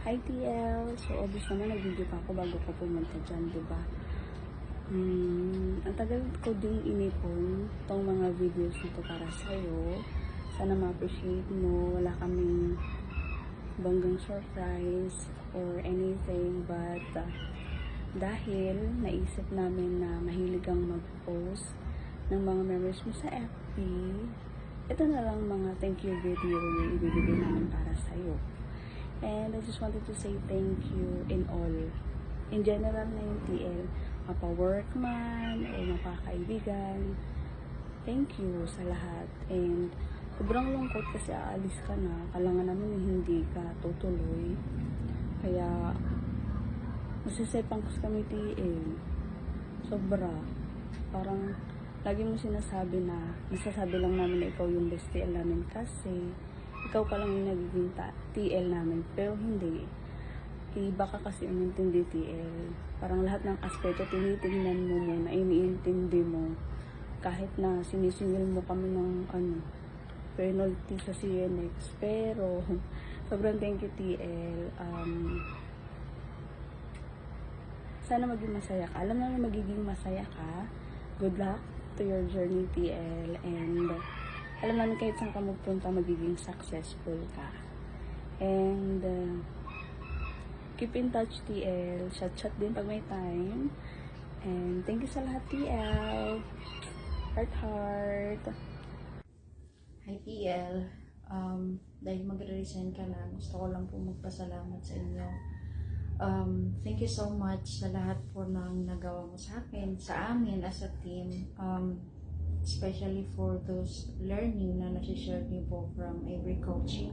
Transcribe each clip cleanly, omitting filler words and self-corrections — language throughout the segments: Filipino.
Hi TL! So, obvious naman, nag-video pa ako bago ko pumunta dyan, diba? Ang tagal ko ding inipon tong mga videos nito para sa'yo. Sana ma-appreciate mo. Wala kaming banggang surprise or anything, but dahil naisip namin na mahilig kang mag-post ng mga memories mo sa FB, ito na lang mga thank you video yung ibibigay namin para sa'yo. And I just wanted to say thank you in all. In general na yung TL, mapa-work man o mapakaibigan. Thank you sa lahat. And sobrang lungkot kasi aalis ka na. Kailangan namin hindi ka tutuloy. Kaya masisipang kami TL. Sobra. Parang lagi mo sinasabi na, nasasabi lang namin na ikaw yung best TL namin kasi ikaw pa lang yung nagiging TL namin, pero hindi. Iba ka kasi umintindi TL. Parang lahat ng aspeto tinitingnan mo muna, iniintindi mo. Kahit na sinisingil mo kami ng penalty sa CNX. Pero, sobrang thank you TL. Sana maging masaya ka. Alam namin magiging masaya ka. Good luck to your journey TL. And alam namin kahit saan ka magpunta, magiging successful ka. And keep in touch TL. Chat din pag may time. And thank you sa lahat TL. Heart. Hi TL, dahil magre-resign ka na, gusto ko lang po magpasalamat sa inyo. Thank you so much sa lahat po ng nagawa mo sa akin, sa amin as a team. Especially for those learning na nasi-share niyo po from every coaching.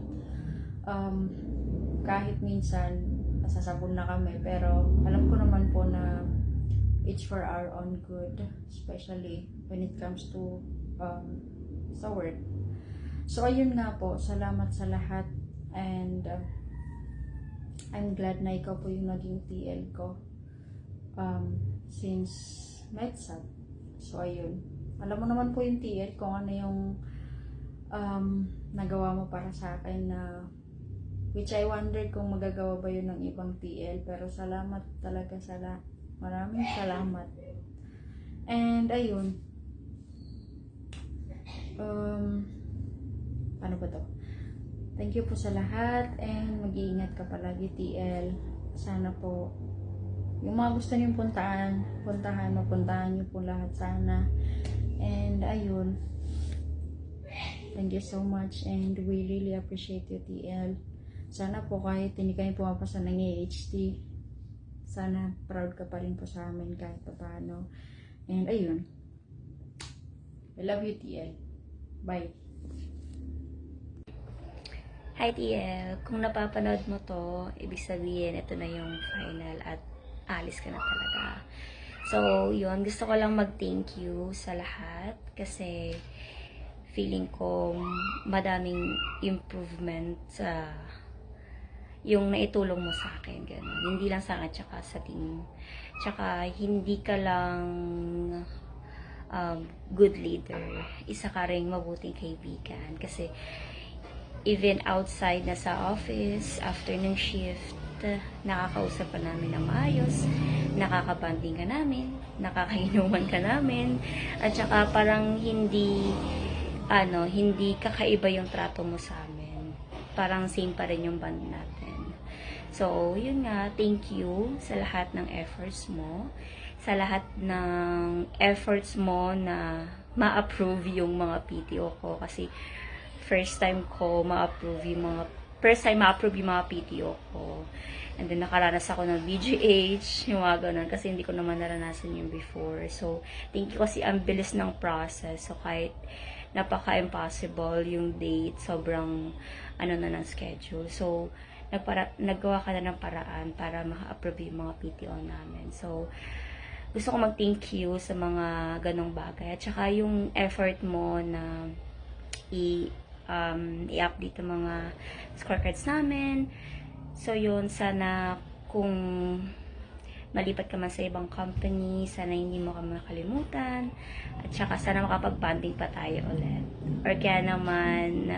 Kahit minsan nasasabon na kami, pero alam ko naman po na it's for our own good, especially when it comes to sa work. So ayun nga po, salamat sa lahat, and I'm glad na ikaw po yung naging TL ko since MedSat. So ayun, alam mo naman po yung TL kung ano yung nagawa mo para sa akin, na which I wondered kung magagawa ba yun ng ibang TL, pero salamat talaga sa lahat. Maraming salamat. And ayun, ano ba to? Thank you po sa lahat, and mag-iingat ka palagi TL. Sana po yung mga gusto niyong mapuntahan niyo po lahat sana. And ayun, thank you so much, and we really appreciate you TL. Sana po kahit hindi kayo pumapasa ng AHT, sana proud ka pa rin po sa amin kahit pa paano. And ayun, I love you TL. Bye. Hi TL, kung napapanood mo to, ibig sabihin ito na yung final at alis ka na talaga. So, yun, gusto ko lang mag-thank you sa lahat kasi feeling ko madaming improvement sa yung naitulong mo sa akin, gano'n. Hindi lang sa akin, tsaka sa team. Tsaka hindi ka lang good leader. Isa ka ring mabuting kaibigan kasi even outside na sa office, after ng shift, nakakausap ka namin ng maayos, nakakabanding ka namin, nakakainuman ka namin, at saka parang hindi kakaiba yung trato mo sa amin. Parang same pa rin yung band natin. So, yun nga, thank you sa lahat ng efforts mo, sa lahat ng efforts mo na ma-approve yung mga PTO ko kasi first time ma-approve yung mga PTO ko. And then, nakaranas ako ng BGH, yung mga ganun, kasi hindi ko naman naranasan yung before. So, thank you kasi ang bilis ng process. So, kahit napaka-impossible yung date, sobrang ng schedule. So, naggawa ka na ng paraan para maka-approve yung mga PTO namin. So, gusto ko mag-thank you sa mga ganong bagay. At saka yung effort mo na i-update ang mga scorecards namin. So, yun, sana kung malipat ka man sa ibang company, sana hindi mo ka makalimutan, at saka sana makapag-bonding pa tayo ulit. Or kaya naman,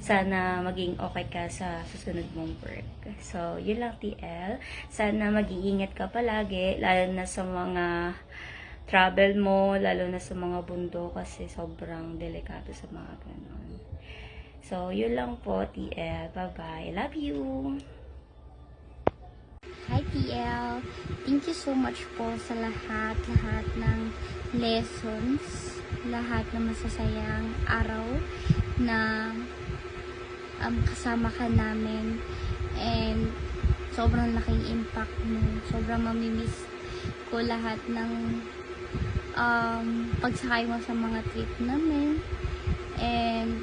sana maging okay ka sa susunod mong work. So, yun lang TL. Sana mag-iingat ka palagi, lalo na sa mga travel mo, lalo na sa mga bundok kasi sobrang delikado sa mga ganon. So, yun lang po, TL. Bye-bye. Love you! Hi TL! Thank you so much po sa lahat ng lessons, lahat ng masasayang araw na kasama ka namin, and sobrang laking impact mo. Sobrang mamimiss ko lahat ng pagsakay mo sa mga trip namin, and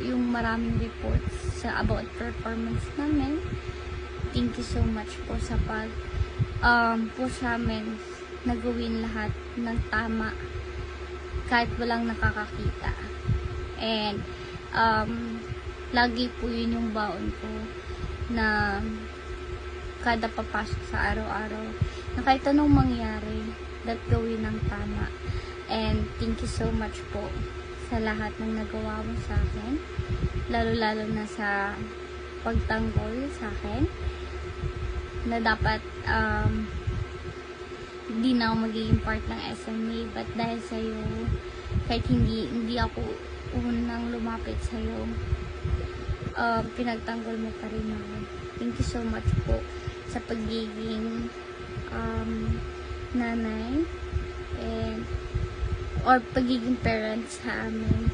yung maraming reports about performance namin. Thank you so much po sa push namin na gawin lahat ng tama kahit walang nakakakita. And lagi po yun yung baon ko na kada papasok sa araw-araw na kahit anong mangyari, that gawin ng tama. And thank you so much po sa lahat ng nagawa mo sa akin, lalo-lalo na sa pagtanggol sa akin, na dapat hindi na ako magiging part ng SMA, but dahil sa'yo, kahit hindi ako unang lumapit sa'yo, pinagtanggol mo pa rin ako. Thank you so much po sa pagiging nanay and or pagiging parents sa amin.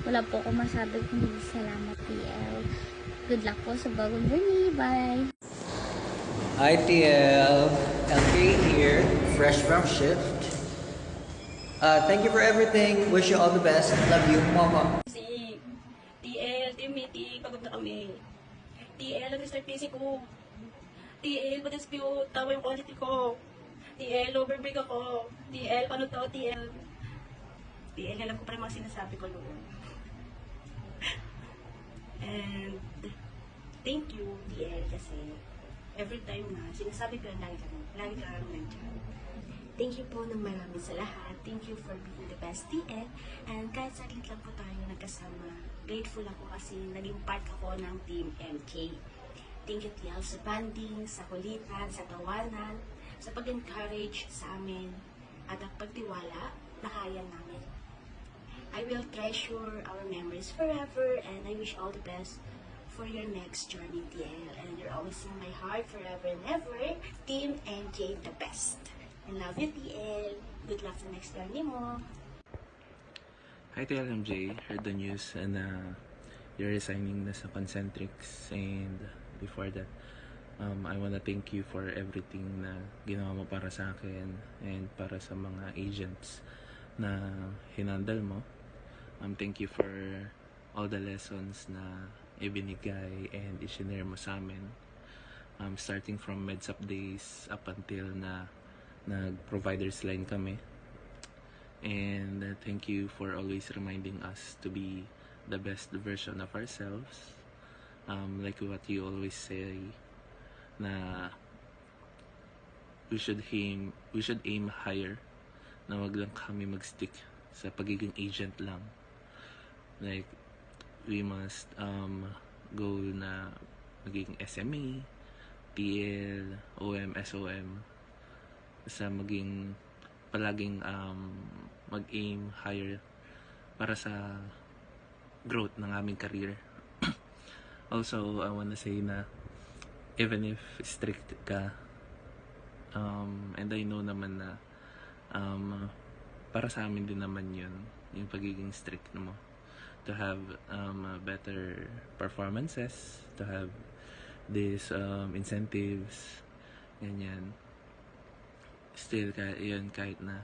Wala po ako masabi kundi salamat TL. Good luck po sa bagong journey. Bye! Hi TL, LK here, fresh from shift. Thank you for everything. Wish you all the best. Love you, Mama. Si TL, team meeting, pagod na kami. TL, nag-start busy ko. TL, pa-dispute, tawa yung quality ko. TL, overbreak ako. TL, paano to, TL? TL, alam ko pa rin mga sinasabi ko noon. And, thank you, TL, kasi every time na sinasabi ko lagi ka lang nandiyan. Thank you po ng marami sa lahat. Thank you for being the best TL. And kahit saglit lang po tayo nagkasama, grateful ako kasi naging part ako ng Team MK. Thank you TL sa banding, sa kulitan, sa tawanan, sa pag-encourage sa amin, at ang pagtiwala na kaya namin. I will treasure our memories forever, and I wish all the best for your next journey, TL. And you're always in my heart forever and ever. Team MK, the best. I love you, TL. Good luck sa next journey mo. Hi TLMJ, heard the news and you're resigning na sa Concentrix, and before that, I wanna thank you for everything na ginawa mo para sa akin and para sa mga agents na hinandal mo. Thank you for all the lessons na ibinigay and isinare mo sa amin. Starting from MedSup days up until na nag-providers line kami. And thank you for always reminding us to be the best version of ourselves. Like what you always say, na we should aim higher, na wag lang kami mag-stick sa pagiging agent lang. Like, we must go na magiging SME, TL, OM, SOM, sa maging palaging mag-aim higher para sa growth ng aming career. Also, I wanna say na even if strict ka, and I know naman na para sa amin din naman yun, yung pagiging strict mo, to have better performances, to have these incentives, ganyan. Still, kahit na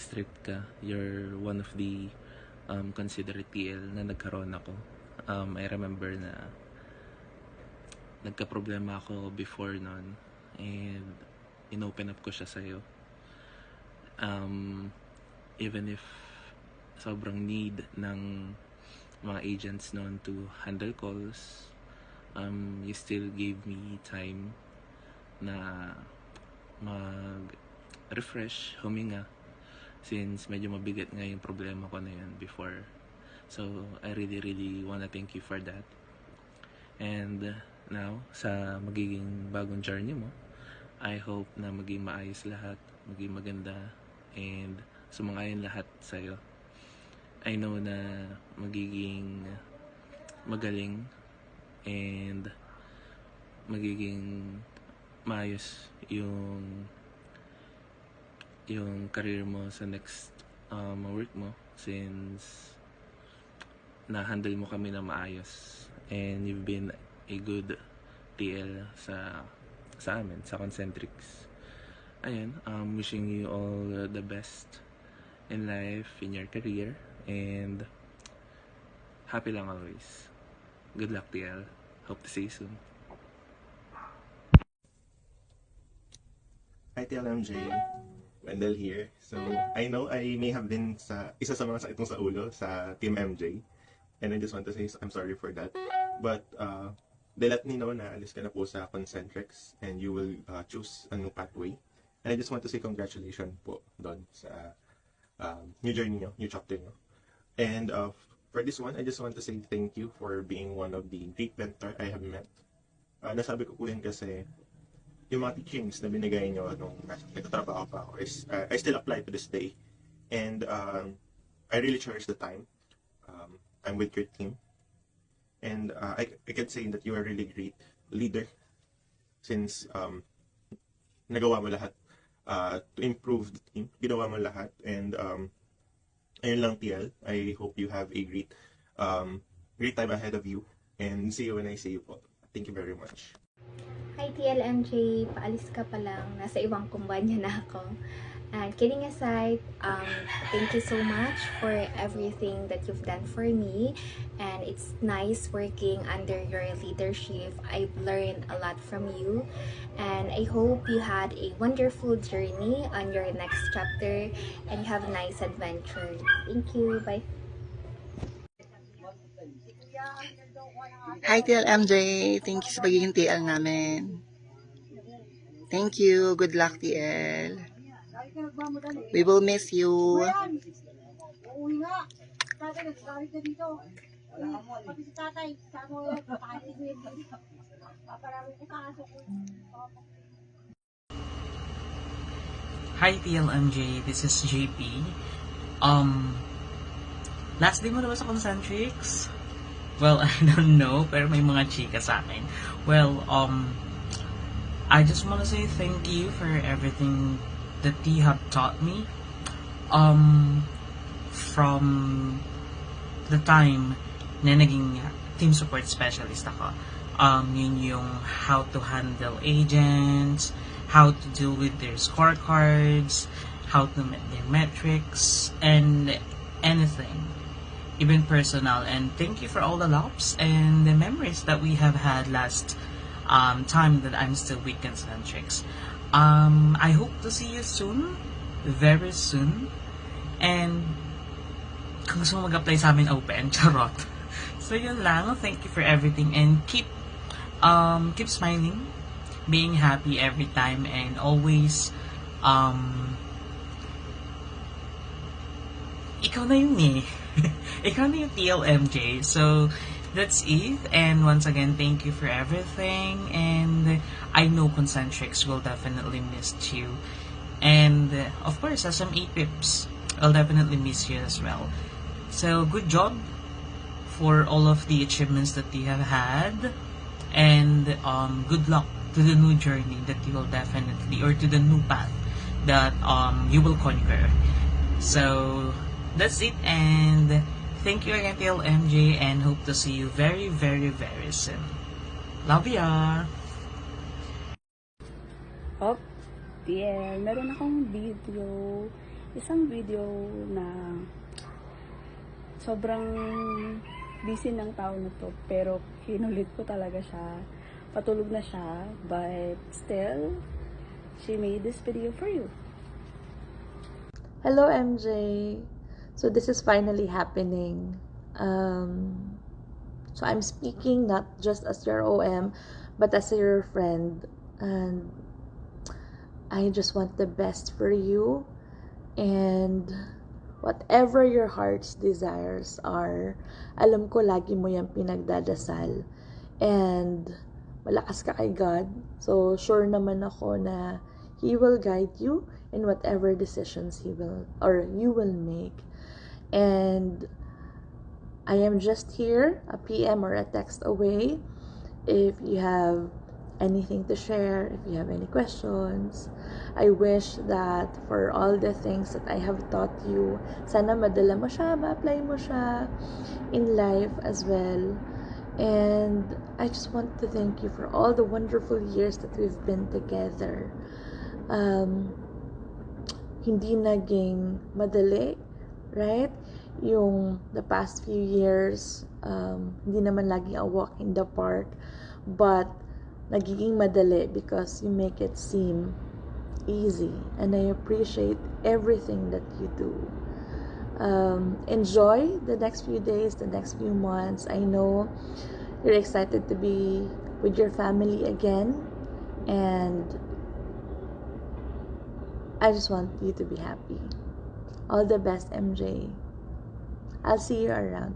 strict ka, you're one of the considerate TL na nagkaroon ako. I remember na nagka-problema ako before nun, and in-open up ko siya sa'yo. Even if sobrang need ng mga agents noon to handle calls, you still gave me time na mag-refresh, huminga, since medyo mabigat nga yung problema ko na yun before. So, I really wanna thank you for that. And now, sa magiging bagong journey mo, I hope na maging maayos lahat, maging maganda, and sumangayon lahat sa'yo. I know na magiging magaling and magiging maayos yung career mo sa next work mo, since na-handle mo kami na maayos and you've been a good TL sa amin, sa Concentrics. Ayun, wishing you all the best in life, in your career, and happy lang always. Good luck, TL. Hope to see you soon. Hi TLMJ, Wendell here. So, I know I may have been isa sa mga sakit sa ulo sa Team MJ. And I just want to say I'm sorry for that. But, they let me know na alis ka na po sa Concentrics and you will choose a new pathway. And I just want to say congratulations po doon sa new journey nyo, new chapter nyo. And for this one, I just want to say thank you for being one of the great mentor I have met. Nasabi ko po yun kasi yung mga teachings na binigay nyo nung nagtatrabaho pa ako is I still apply to this day. And I really cherish the time I'm with your team. And I can say that you are a really great leader since nagawa mo lahat to improve the team. Ginawa mo lahat. And ayun lang TL. I hope you have a great time ahead of you. And see you when I see you po. Thank you very much. Hi TLMJ, paalis ka pa lang, nasa ibang kumpanya na ako. And kidding aside, thank you so much for everything that you've done for me. And it's nice working under your leadership. I've learned a lot from you. And I hope you had a wonderful journey on your next chapter and you have a nice adventure. Thank you, bye. Hi TLMJ, thank you sa pagiging TL namin. Thank you, good luck TL. We will miss you. Uuwi nga. Tatay, nagsasalit na dito. Pati si tatay, kasama ko kahit si Wendy. Paparami ko sa aso ko. Hi TLMJ, this is JP. Last day mo na ba sa Concentrics? Well, I don't know, pero may mga chika sa akin. Well, I just want to say thank you for everything that you have taught me. From the time na naging team support specialist ako. Yun yung how to handle agents, how to deal with their scorecards, how to meet their metrics, and anything. Even personal. And thank you for all the laughs and the memories that we have had last time that I'm still with Concentrics. I hope to see you soon, very soon. And kung gusto mo mag-apply sa amin, open, charot. So yun lang, thank you for everything and keep smiling, being happy every time, and always ikaw na yun eh. Ikaw na yung TLMJ. So, that's it. And once again, thank you for everything. And I know Concentrics will definitely miss you. And, of course, as some 8 pips, I'll definitely miss you as well. So, good job for all of the achievements that you have had. And, good luck to the new journey that you will definitely, or to the new path that you will conquer. So, that's it, and thank you again TLMJ, and hope to see you very, very, very soon. Love ya! Oh, TL, meron akong video, isang video na sobrang busy ng tao na to, pero kinulit ko talaga siya. Patulog na siya, but still, she made this video for you. Hello MJ! So this is finally happening. So I'm speaking not just as your OM, but as your friend. And I just want the best for you. And whatever your heart's desires are, alam ko lagi mo yung pinagdadasal. And malakas ka kay God. So sure naman ako na He will guide you in whatever decisions He will or you will make. And I am just here, a PM or a text away. If you have anything to share, if you have any questions, I wish that for all the things that I have taught you, sana madala mo siya, ma-apply mo siya in life as well. And I just want to thank you for all the wonderful years that we've been together. Hindi naging madali, right? Yung the past few years, hindi naman laging a walk in the park, but nagiging madali because you make it seem easy, and I appreciate everything that you do. Enjoy the next few days, the next few months. I know you're excited to be with your family again, and I just want you to be happy. All the best, MJ. I'll see you around.